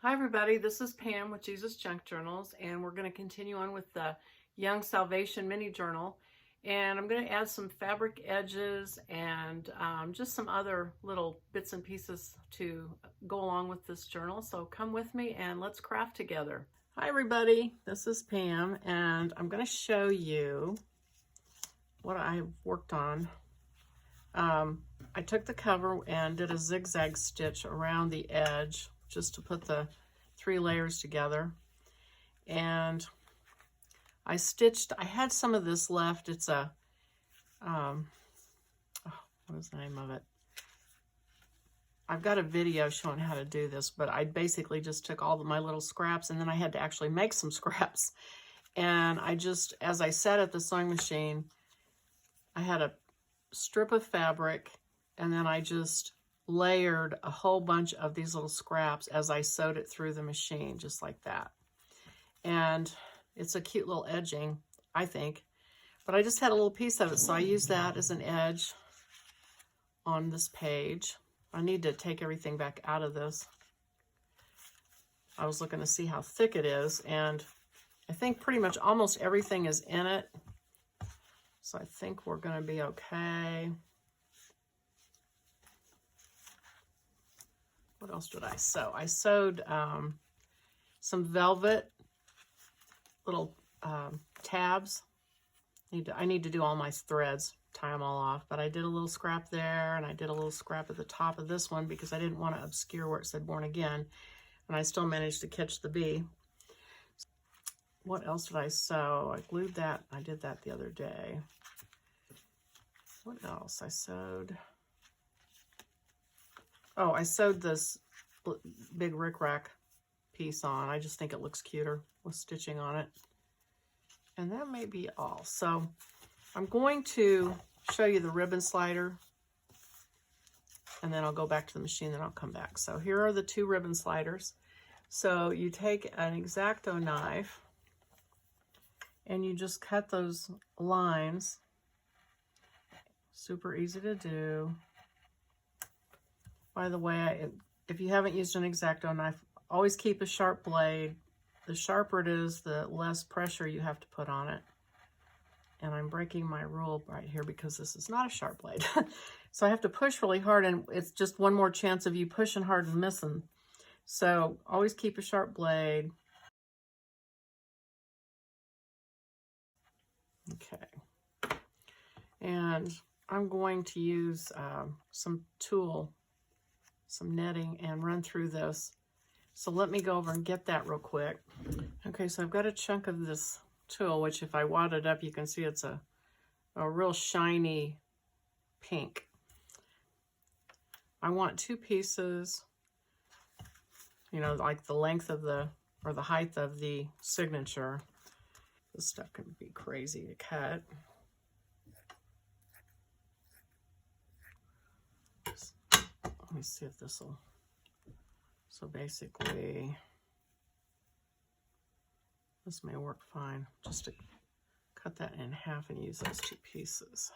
Hi everybody, this is Pam with Jesus Junk Journals, and we're going to continue on with the Young Salvation mini journal. And I'm going to add some fabric edges and just some other little bits and pieces to go along with this journal. So come with me and let's craft together. Hi everybody, this is Pam, and I'm going to show you what I've worked on. I took the cover and did a zigzag stitch around the edge just to put the 3 layers together. And I had some of this left. It's a, what is the name of it? I've got a video showing how to do this, but I basically just took all of my little scraps, and then I had to actually make some scraps. And I just, as I sat at the sewing machine, I had a strip of fabric, and then I just layered a whole bunch of these little scraps as I sewed it through the machine, just like that. And it's a cute little edging, I think. But I just had a little piece of it, so I used that as an edge on this page. I need to take everything back out of this. I was looking to see how thick it is, and I think pretty much almost everything is in it. So I think we're going to be okay. What else did I sew? I sewed some velvet little tabs. I need to do all my threads, tie them all off, but I did a little scrap there, and I did a little scrap at the top of this one because I didn't want to obscure where it said Born Again, and I still managed to catch the bee. What else did I sew? I glued that. I did that the other day. What else I sewed? Oh, I sewed this big rickrack piece on. I just think it looks cuter with stitching on it. And that may be all. So I'm going to show you the ribbon slider, and then I'll go back to the machine, then I'll come back. So here are the 2 ribbon sliders. So you take an X-Acto knife and you just cut those lines. Super easy to do. By the way, if you haven't used an X-Acto knife, always keep a sharp blade. The sharper it is, the less pressure you have to put on it. And I'm breaking my rule right here because this is not a sharp blade. So I have to push really hard, and it's just one more chance of you pushing hard and missing. So always keep a sharp blade. Okay. And I'm going to use some netting, and run through this. So let me go over and get that real quick. Okay, so I've got a chunk of this tulle, which if I wad it up, you can see it's a real shiny pink. I want 2 pieces, you know, like the length of or the height of the signature. This stuff can be crazy to cut. Let me see if this will, so basically, this may work fine, just to cut that in half and use those 2 pieces.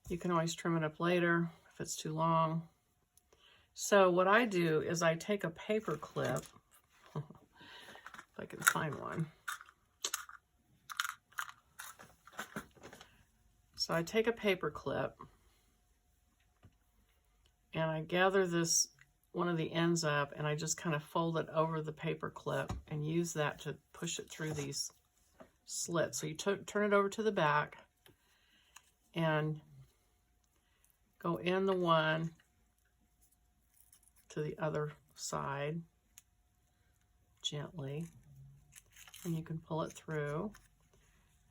You can always trim it up later if it's too long. So what I do is I take a paper clip, if I can find one. So I take a paper clip, and I gather one of the ends up, and I just kind of fold it over the paper clip and use that to push it through these slits. So you turn it over to the back and go in the one to the other side gently, and you can pull it through,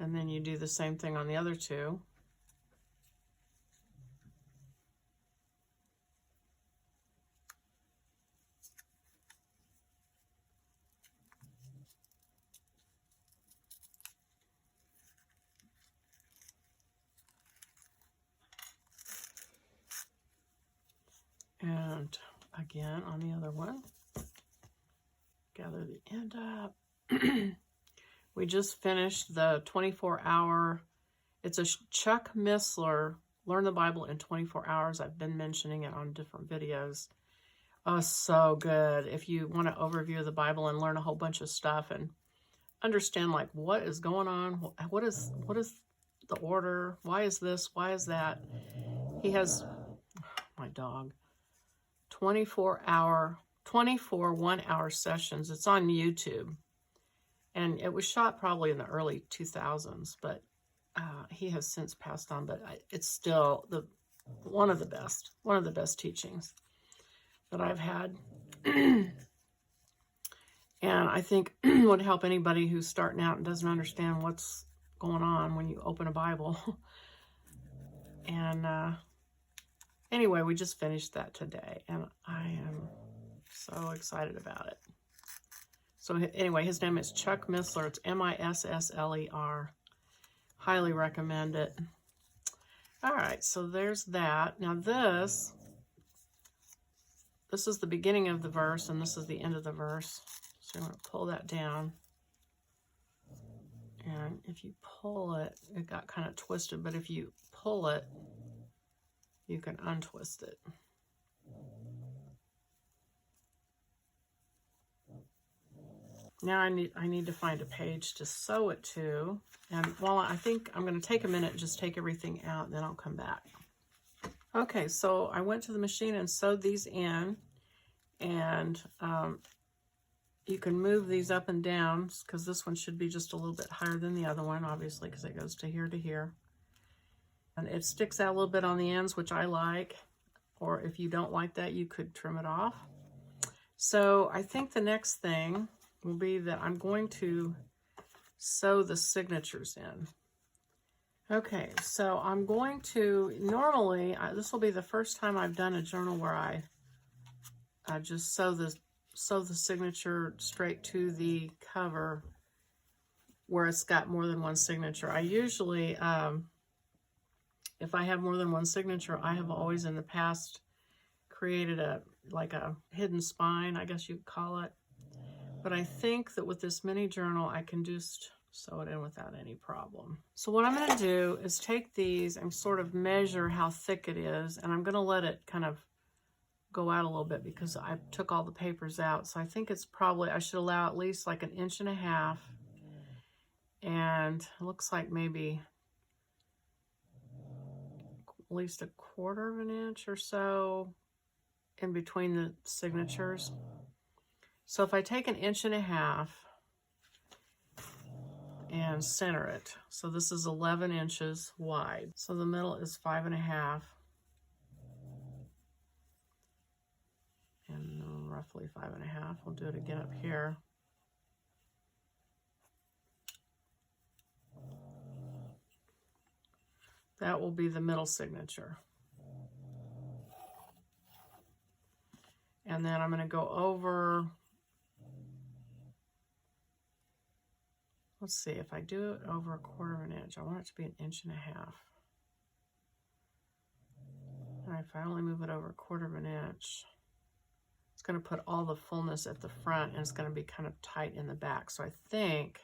and then you do the same thing on the other 2. And again on the other one, gather the end up. We just finished the 24-hour, it's a Chuck Missler, Learn the Bible in 24 Hours. I've been mentioning it on different videos. Oh, so good. If you want to overview the Bible and learn a whole bunch of stuff and understand like what is going on, what is the order, why is this, why is that. He has, my dog, 24 1-hour sessions. It's on YouTube, and it was shot probably in the early 2000s, but he has since passed on. But it's still one of the best teachings that I've had. And I think would help anybody who's starting out and doesn't understand what's going on when you open a Bible. And anyway, we just finished that today, and I am so excited about it. So anyway, his name is Chuck Missler. It's Missler. Highly recommend it. All right, so there's that. Now this is the beginning of the verse, and this is the end of the verse. So I'm going to pull that down. And if you pull it, it got kind of twisted, but if you pull it, you can untwist it. Now I need to find a page to sew it to. And while I think I'm going to take a minute and just take everything out, and then I'll come back. Okay, so I went to the machine and sewed these in. And you can move these up and down, because this one should be just a little bit higher than the other one, obviously, because it goes to here to here. And it sticks out a little bit on the ends, which I like. Or if you don't like that, you could trim it off. So I think the next thing will be that I'm going to sew the signatures in. Okay, so I'm going to, normally, this will be the first time I've done a journal where I just sew the signature straight to the cover where it's got more than one signature. I usually, if I have more than one signature, I have always in the past created like a hidden spine, I guess you'd call it. But I think that with this mini journal, I can just sew it in without any problem. So what I'm going to do is take these and sort of measure how thick it is, and I'm going to let it kind of go out a little bit because I took all the papers out. So I think it's probably, I should allow at least like 1.5 inches, and it looks like maybe at least 1/4 inch or so in between the signatures. So if I take 1.5 inches and center it, so this is 11 inches wide, so the middle is 5.5, and roughly 5.5. We'll do it again up here. That will be the middle signature. And then I'm going to go over, let's see, if I do it over 1/4 inch, I want it to be 1.5 inches. All right, if I only move it over 1/4 inch, it's going to put all the fullness at the front, and it's going to be kind of tight in the back. So I think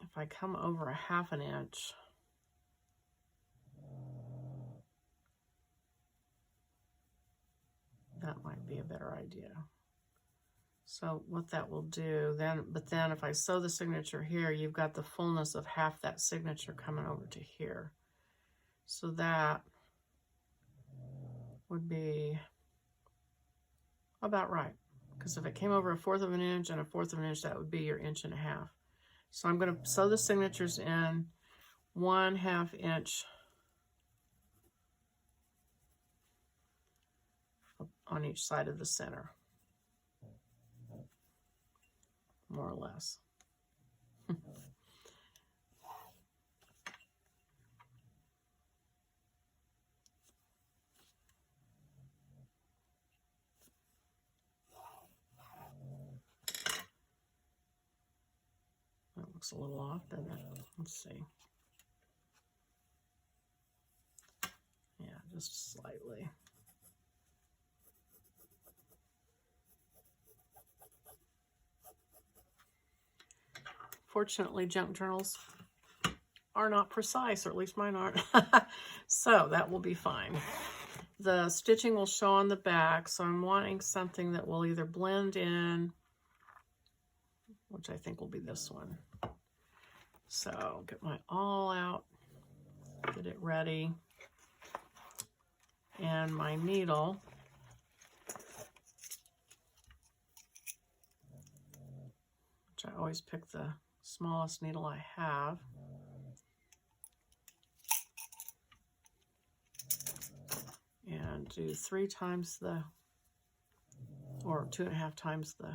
if I come over 1/2 inch, that might be a better idea. So what that will do then, but then if I sew the signature here, you've got the fullness of half that signature coming over to here. So that would be about right. Because if it came over 1/4 inch and 1/4 inch, that would be your 1.5 inches. So I'm going to sew the signatures in 1/2 inch on each side of the center, more or less. That looks a little off, doesn't it? Let's see. Yeah, just slightly. Fortunately, junk journals are not precise, or at least mine aren't. So that will be fine. the stitching will show on the back, so I'm wanting something that will either blend in, which I think will be this one. So get my awl out, get it ready, and my needle. Which I always pick the smallest needle I have. And do 3 times the, or 2.5 times the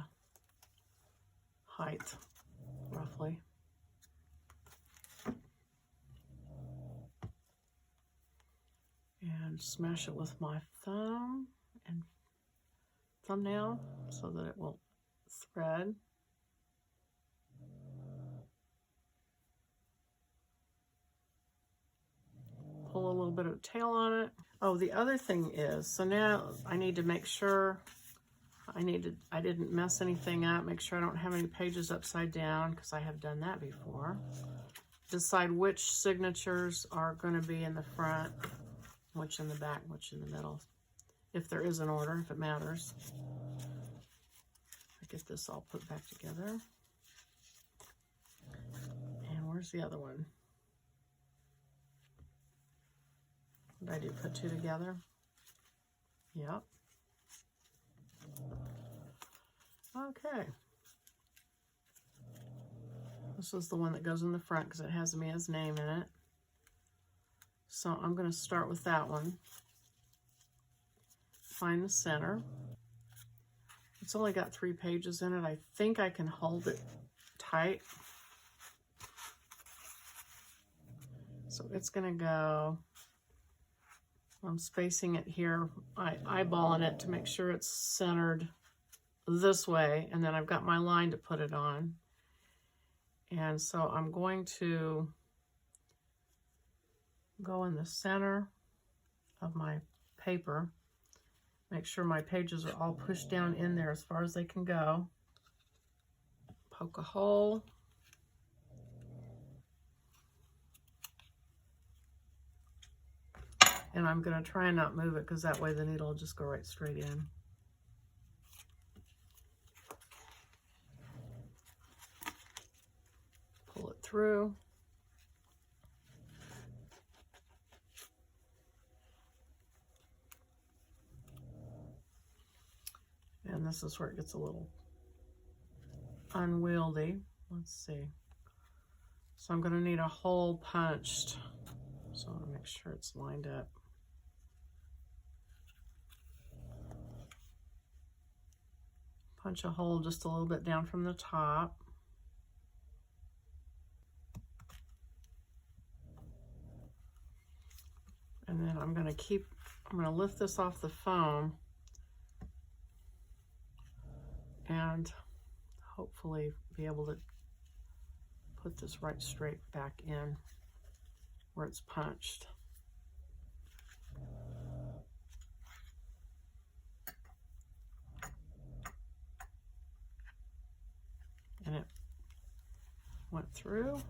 height, roughly. And smash it with my thumb and thumbnail so that it will thread. Pull a little bit of tail on it. Oh, the other thing is, so now I need to make sure I didn't mess anything up, make sure I don't have any pages upside down, because I have done that before. Decide which signatures are going to be in the front, which in the back, which in the middle, if there is an order, if it matters. I get this all put back together. And where's the other one? What did I do, put 2 together? Yep. Okay. This is the one that goes in the front because it has Mia's name in it. So I'm going to start with that one. Find the center. It's only got 3 pages in it. I think I can hold it tight. So it's going to go, I'm spacing it here, eyeballing it to make sure it's centered this way, and then I've got my line to put it on. And so I'm going to go in the center of my paper, make sure my pages are all pushed down in there as far as they can go. Poke a hole. And I'm going to try and not move it because that way the needle will just go right straight in. Pull it through. And this is where it gets a little unwieldy. Let's see. So I'm going to need a hole punched. So I want to make sure it's lined up. Punch a hole just a little bit down from the top. And then I'm going to lift this off the foam and hopefully be able to put this right straight back in where it's punched. And it went through.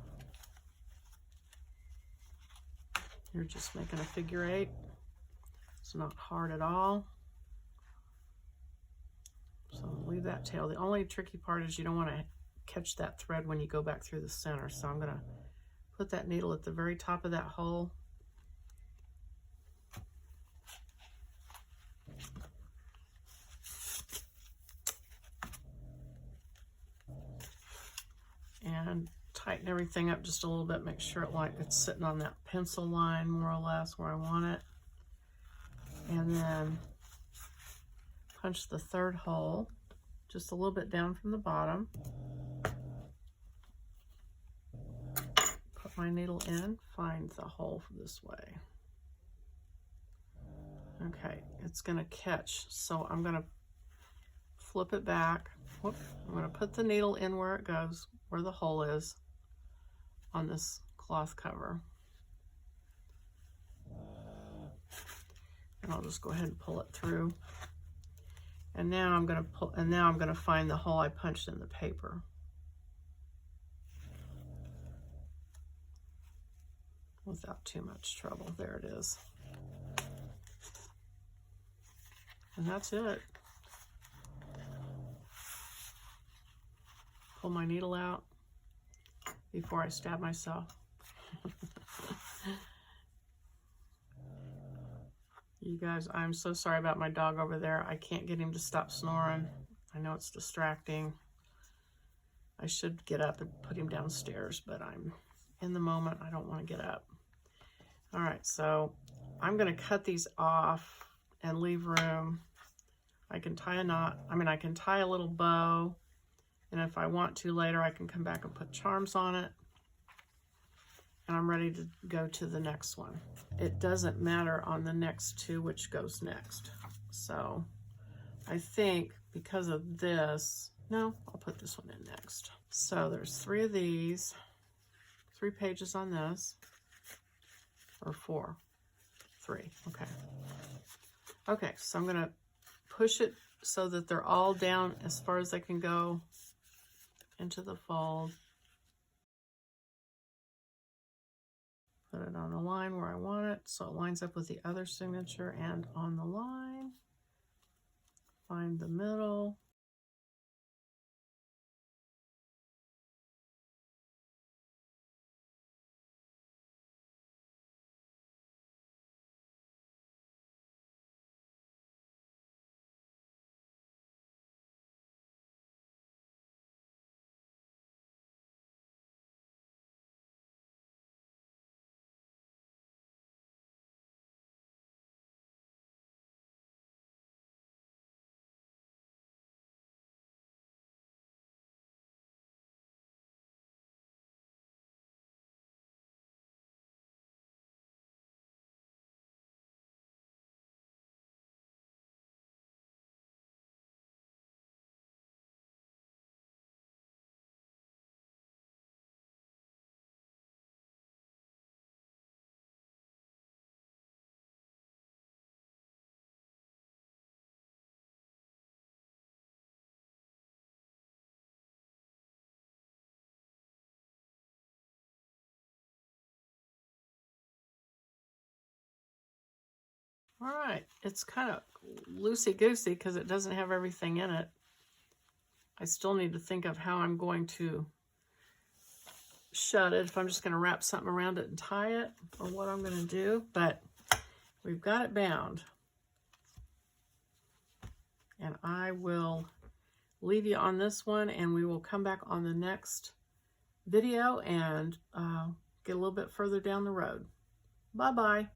You're just making a figure 8. It's not hard at all. So leave that tail. The only tricky part is you don't want to catch that thread when you go back through the center. So I'm going to put that needle at the very top of that hole. And tighten everything up just a little bit. Make sure it's sitting on that pencil line more or less where I want it. And then punch the 3rd hole just a little bit down from the bottom. Put my needle in, find the hole this way. Okay, it's going to catch. So I'm going to flip it back. Whoop. I'm going to put the needle in where it goes, where the hole is on this cloth cover. And I'll just go ahead and pull it through. And now I'm going to find the hole I punched in the paper. Without too much trouble. There it is. And that's it. Pull my needle out before I stab myself. You guys, I'm so sorry about my dog over there. I can't get him to stop snoring. I know it's distracting. I should get up and put him downstairs, but I'm in the moment. I don't want to get up. All right, so I'm going to cut these off and leave room. I can tie a knot. I mean, I can tie a little bow, and if I want to later, I can come back and put charms on it. And I'm ready to go to the next one. It doesn't matter on the next two which goes next. So I think because of this, no, I'll put this one in next. So there's 3 of these, 3 pages on this, or 4, 3, okay. Okay, so I'm gonna push it so that they're all down as far as they can go into the fold. Put it on the line where I want it so it lines up with the other signature and on the line. Find the middle. All right, it's kind of loosey-goosey because it doesn't have everything in it. I still need to think of how I'm going to shut it, if I'm just going to wrap something around it and tie it, or what I'm going to do, but we've got it bound. And I will leave you on this one, and we will come back on the next video and get a little bit further down the road. Bye-bye.